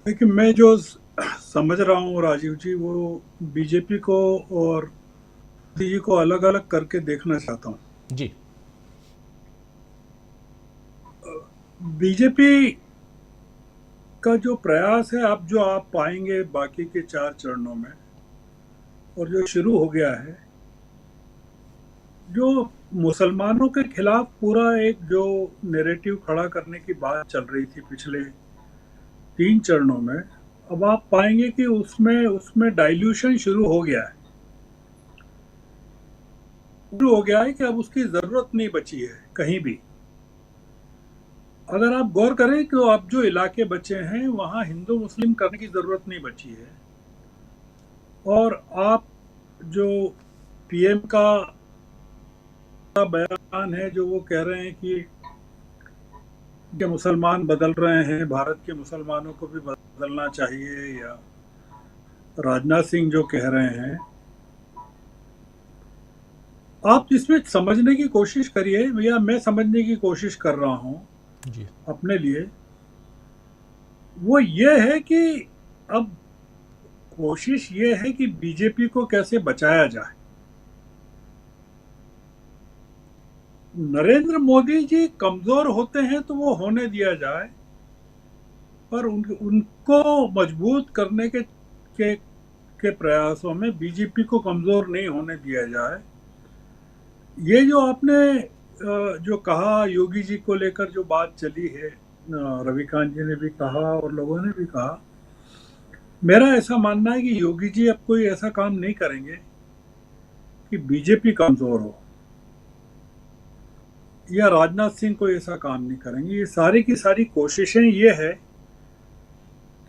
देखिए, मैं जो समझ रहा हूँ राजीव जी, वो बीजेपी को और मोदी जी को अलग अलग करके देखना चाहता हूँ। जी। बीजेपी का जो प्रयास है, अब जो आप पाएंगे बाकी के 4 चरणों में और जो शुरू हो गया है, जो मुसलमानों के खिलाफ पूरा एक जो नैरेटिव खड़ा करने की बात चल रही थी पिछले 3 चरणों में, अब आप पाएंगे कि उसमें उसमें डाइल्यूशन शुरू हो गया है कि अब उसकी जरूरत नहीं बची है कहीं भी। अगर आप गौर करें तो अब जो इलाके बचे हैं वहां हिंदू मुस्लिम करने की जरूरत नहीं बची है। और आप जो पीएम का बयान है, जो वो कह रहे हैं कि मुसलमान बदल रहे हैं, भारत के मुसलमानों को भी बदलना चाहिए, या राजनाथ सिंह जो कह रहे हैं, आप इसमें समझने की कोशिश करिए, या मैं समझने की कोशिश कर रहा हूं जी। अपने लिए। वो ये है कि अब कोशिश ये है कि बीजेपी को कैसे बचाया जाए। नरेंद्र मोदी जी कमजोर होते हैं तो वो होने दिया जाए, पर उनको मजबूत करने के प्रयासों में बीजेपी को कमजोर नहीं होने दिया जाए। ये जो आपने जो कहा योगी जी को लेकर जो बात चली है, रविकांत जी ने भी कहा और लोगों ने भी कहा, मेरा ऐसा मानना है कि योगी जी अब कोई ऐसा काम नहीं करेंगे कि बीजेपी कमजोर हो, या राजनाथ सिंह कोई ऐसा काम नहीं करेंगे। ये सारी की सारी कोशिशें ये है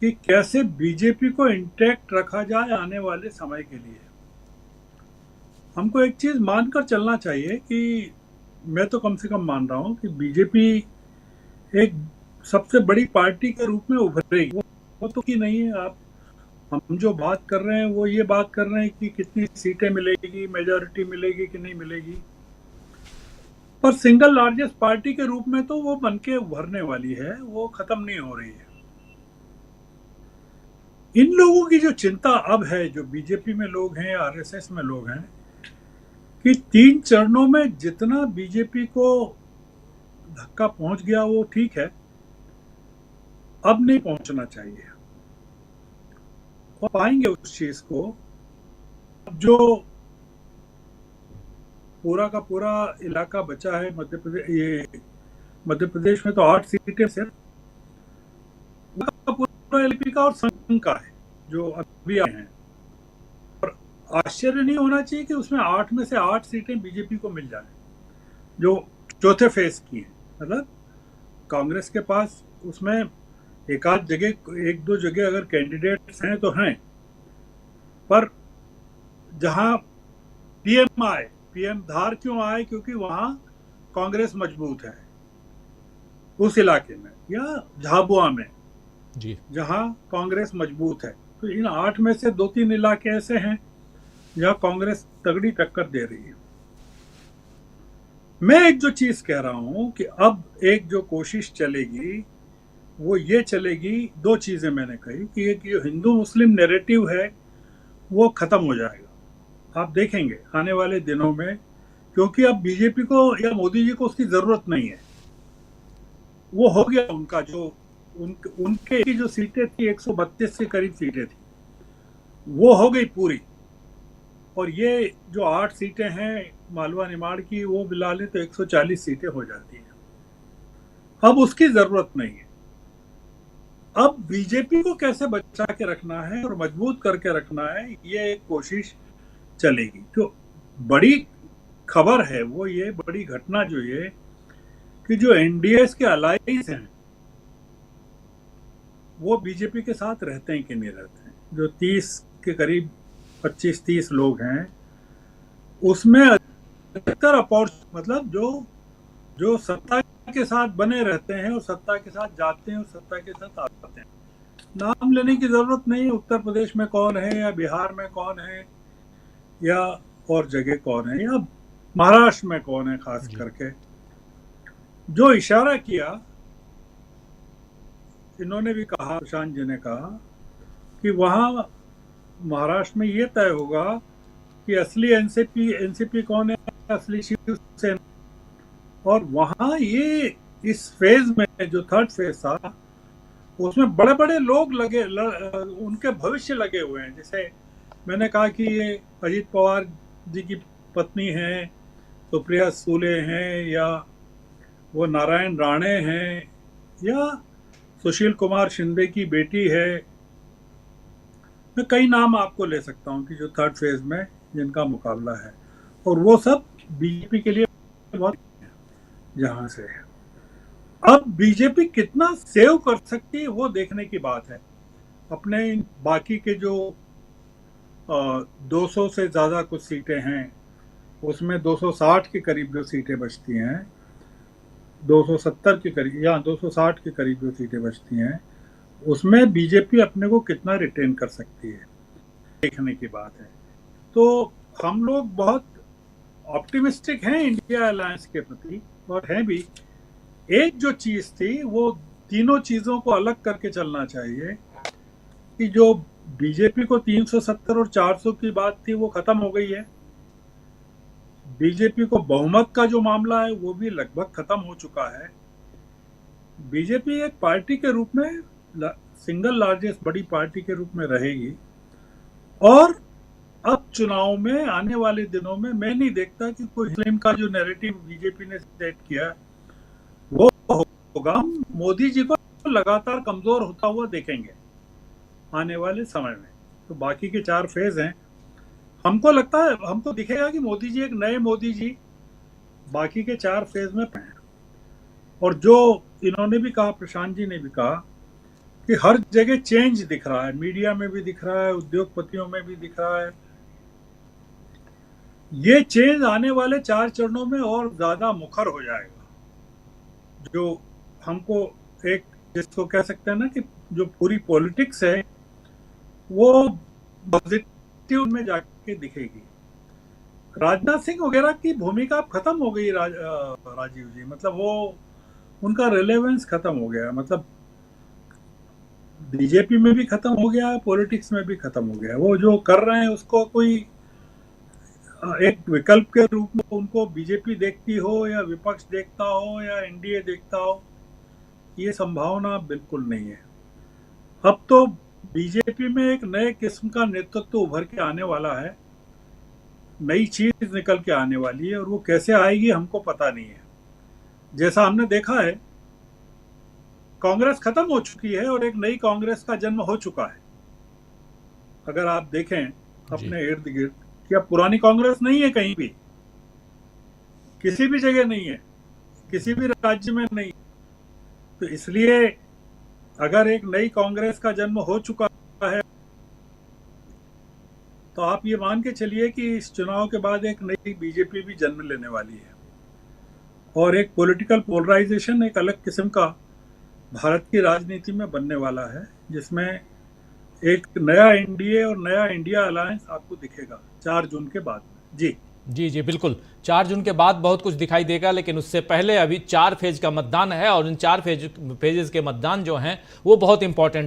कि कैसे बीजेपी को इंटैक्ट रखा जाए आने वाले समय के लिए। हमको एक चीज मानकर चलना चाहिए कि मैं तो कम से कम मान रहा हूं कि बीजेपी एक सबसे बड़ी पार्टी के रूप में उभरेगी। वो तो कि नहीं है। आप हम जो बात कर रहे हैं वो ये बात कर रहे हैं कि कितनी सीटें मिलेगी, मेजोरिटी मिलेगी कि नहीं मिलेगी, पर सिंगल लार्जेस्ट पार्टी के रूप में तो वो बन के उभरने वाली है, वो खत्म नहीं हो रही है। इन लोगों की जो चिंता अब है, जो बीजेपी में लोग हैं, आरएसएस में लोग हैं, कि 3 चरणों में जितना बीजेपी को धक्का पहुंच गया वो ठीक है, अब नहीं पहुंचना चाहिए। और पाएंगे उस चीज को। जो पूरा का पूरा इलाका बचा है मध्य प्रदेश, ये मध्य प्रदेश में तो 8 सीटें सिर्फ, पूरा पूरा एलपी का और संघ का है जो अभी आए हैं। और आश्चर्य नहीं होना चाहिए कि उसमें 8 में से 8 सीटें बीजेपी को मिल जाए, जो चौथे फेज की है। मतलब कांग्रेस के पास उसमें एक आध जगह, एक दो जगह अगर कैंडिडेट्स हैं तो हैं, पर जहां पीएम आए, पीएम धार क्यों आए, क्योंकि वहां कांग्रेस मजबूत है उस इलाके में, या झाबुआ में जी। जहां कांग्रेस मजबूत है। तो इन 8 में से 2-3 इलाके ऐसे हैं जहां कांग्रेस तगड़ी टक्कर दे रही है। मैं एक जो चीज कह रहा हूं कि अब एक जो कोशिश चलेगी वो ये चलेगी, 2 चीजें मैंने कही कि एक जो हिंदू मुस्लिम नैरेटिव है वो खत्म हो जाएगा, आप देखेंगे आने वाले दिनों में। क्योंकि अब बीजेपी को या मोदी जी को उसकी जरूरत नहीं है। वो हो गया उनका जो उनके की जो सीटें थी, 132 के करीब सीटें थी, वो हो गई पूरी। और ये जो 8 सीटें हैं मालवा निमाड़ की, वो मिला ले तो 140 सीटें हो जाती हैं। अब उसकी जरूरत नहीं है। अब बीजेपी को कैसे बचा के रखना है और मजबूत करके रखना है, ये एक कोशिश चलेगी। जो बड़ी खबर है वो ये, बड़ी घटना जो ये, कि जो एनडीएस के अलाइज हैं वो बीजेपी के साथ रहते हैं कि नहीं रहते हैं। जो 30 के करीब 25-30 लोग हैं, उसमें अधिकतर मतलब जो जो सत्ता के साथ बने रहते हैं और सत्ता के साथ जाते हैं और सत्ता के साथ आते हैं। नाम लेने की जरूरत नहीं है उत्तर प्रदेश में कौन है, या बिहार में कौन है, या और जगह कौन है, या महाराष्ट्र में कौन है। खास जी। करके जो इशारा किया इन्होंने भी कहा, प्रशांत जी ने कहा कि वहाँ महाराष्ट्र में ये तय होगा कि असली एनसीपी कौन है, असली शिवसेना। और वहाँ ये इस फेज में जो थर्ड फेज था उसमें बड़े बड़े लोग उनके भविष्य लगे हुए हैं। जैसे मैंने कहा कि ये अजीत पवार जी की पत्नी हैं, सुप्रिया सूले हैं, या वो नारायण राणे हैं, या सुशील कुमार शिंदे की बेटी है। मैं कई नाम आपको ले सकता हूं कि जो थर्ड फेज में जिनका मुकाबला है, और वो सब बीजेपी के लिए बहुत जहां से है। अब बीजेपी कितना सेव कर सकती है वो देखने की बात है। अपने बाकी के जो 200 से ज्यादा कुछ सीटें हैं, उसमें 260 के करीब जो सीटें बचती हैं, 270 के करीब या 260 के करीब जो सीटें बचती हैं, उसमें बीजेपी अपने को कितना रिटेन कर सकती है, देखने की बात है। तो हम लोग बहुत ऑप्टिमिस्टिक हैं इंडिया अलायंस के प्रति, और हैं भी। एक जो चीज थी वो तीनों चीजों को अलग करके चलना चाहिए कि जो बीजेपी को 370 और 400 की बात थी वो खत्म हो गई है। बीजेपी को बहुमत का जो मामला है वो भी लगभग खत्म हो चुका है। बीजेपी एक पार्टी के रूप में सिंगल लार्जेस्ट बड़ी पार्टी के रूप में रहेगी। और अब चुनाव में आने वाले दिनों में मैं नहीं देखता कि कोई मुस्लिम का जो नैरेटिव बीजेपी ने सेट किया वो होगा। मोदी जी को लगातार कमजोर होता हुआ देखेंगे आने वाले समय में। तो बाकी के 4 फेज हैं, हमको लगता है, हमको दिखेगा कि मोदी जी एक नए मोदी जी बाकी के 4 फेज में हैं। और जो इन्होंने भी कहा, प्रशांत जी ने भी कहा कि हर जगह चेंज दिख रहा है, मीडिया में भी दिख रहा है, उद्योगपतियों में भी दिख रहा है। ये चेंज आने वाले 4 चरणों में और ज्यादा मुखर हो जाएगा। जो हमको एक, जिसको कह सकते हैं ना कि जो पूरी पॉलिटिक्स है वो पॉजिटिव में जाके दिखेगी। राजनाथ सिंह वगैरह की भूमिका अब खत्म हो गई, राजीव जी, मतलब वो उनका रिलेवेंस खत्म हो गया। मतलब बीजेपी में भी खत्म हो गया है, पॉलिटिक्स में भी खत्म हो गया है। वो जो कर रहे हैं उसको कोई एक विकल्प के रूप में उनको बीजेपी देखती हो, या विपक्ष देखता हो, या एनडीए देखता हो, ये संभावना बिल्कुल नहीं है। अब तो बीजेपी में एक नए किस्म का नेतृत्व उभर के आने वाला है, नई चीज निकल के आने वाली है, और वो कैसे आएगी हमको पता नहीं है। जैसा हमने देखा है, कांग्रेस खत्म हो चुकी है और एक नई कांग्रेस का जन्म हो चुका है। अगर आप देखें अपने इर्द गिर्द, क्या पुरानी कांग्रेस नहीं है कहीं भी, किसी भी जगह नहीं है, किसी भी राज्य में नहीं। तो इसलिए अगर एक नई कांग्रेस का जन्म हो चुका है तो आप ये मान के चलिए कि इस चुनाव के बाद एक नई बीजेपी भी जन्म लेने वाली है, और एक पॉलिटिकल पोलराइजेशन एक अलग किस्म का भारत की राजनीति में बनने वाला है, जिसमें एक नया एनडीए और नया इंडिया अलायंस आपको दिखेगा 4 जून के बाद में। जी जी जी बिल्कुल, 4 जून के बाद बहुत कुछ दिखाई देगा, लेकिन उससे पहले अभी 4 फेज का मतदान है, और इन 4 फेजेस के मतदान जो हैं वो बहुत इंपॉर्टेंट